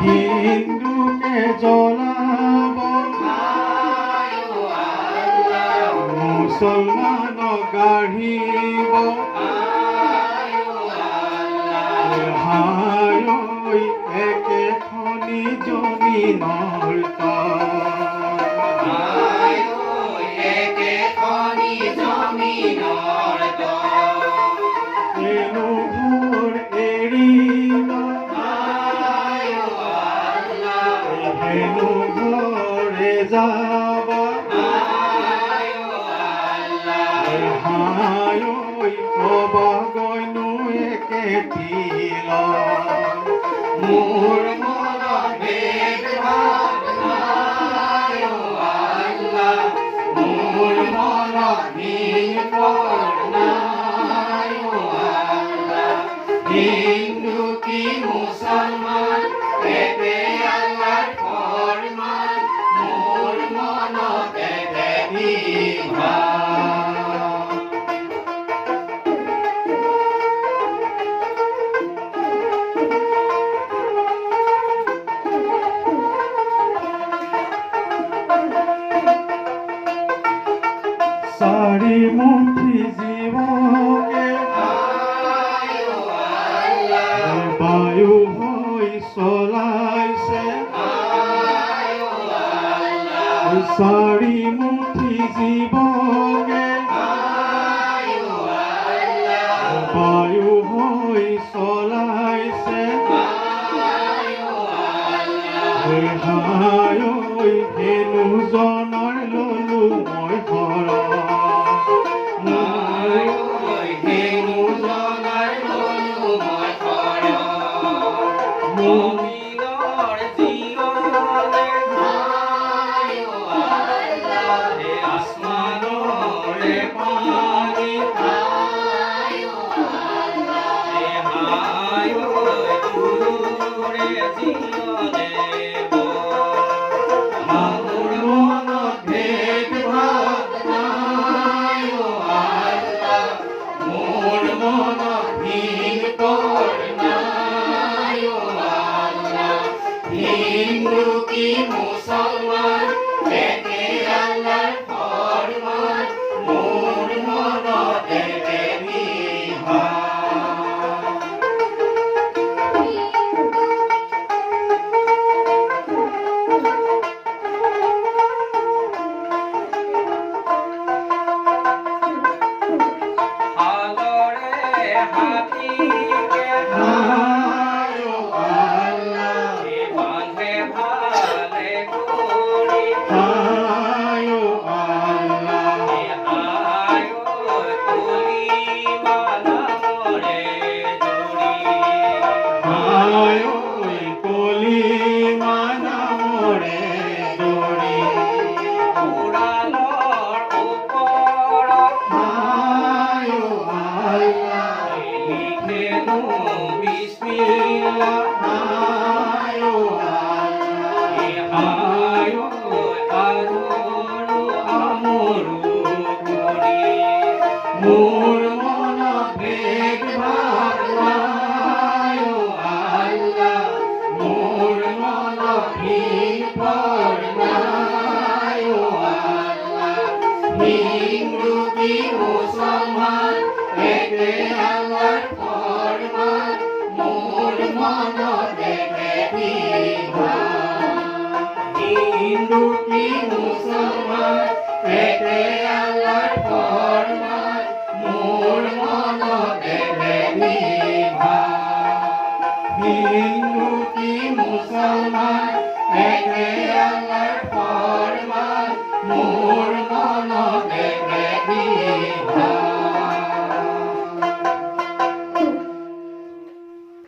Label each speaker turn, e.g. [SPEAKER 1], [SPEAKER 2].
[SPEAKER 1] হিন্দুকে জ্বলাব মুসলমান গাঢ়িব হায় একেখনি জমিনৰ এনো ঘৰ এৰিব হেনো ঘৰে যাব হায় কব গৈনো একেটিল মোৰ মনত ভেদ-ভাৱ নাই আল্লাহ মোৰ মনত নিপৰ নাই আল্লাহ হিন্দু কি মুছলমান একে আল্লাহৰ ফৰমান মোৰ মনত ভেদ-ভাৱ চাৰি মুঠি জীৱকে বায়ু হৈ চলাইছে চাৰি মুঠি জীৱকে বায়ু হৈ চলাইছে হায় হেনো জনৰ ললো মই
[SPEAKER 2] মুমিনৰ জীৱনে আসমানৰে পানী তুৰুৰে জীৱনে মোৰ মনত ভেদ-ভাৱ নাই আল্লাহ মোৰ মনত হিংসৰ নাই আল্লাহ হিন্দু কি মুছলমান একে আল্লাহৰ ফৰমান মোৰ মনত ভেদ-ভাৱ হাতীকে বাঁধে ভালে কৰি
[SPEAKER 1] কলিমা নামৰে দৰি
[SPEAKER 2] পুৰাণৰ ওপৰত লিখেনো বিস্মিল্লাহ আৰু আমৰো কৰি
[SPEAKER 1] মোৰ মনত ভেদ-ভাৱ নাই আল্লাহ মোৰ মনত হিংসৰ নাই আল্লাহ হিন্দু কি মুছলমান একে আল্লাহৰ ফৰমান মোৰ মনত ভেদ-ভাৱ হিন্দু কি মুছলমান একে আল্লাহৰ ফৰমান মোৰ মনত ভেদ-ভাৱ হিন্দু কি মুছলমান একে আল্লাহৰ ফৰমান মোৰ মনত ভেদ-ভাৱ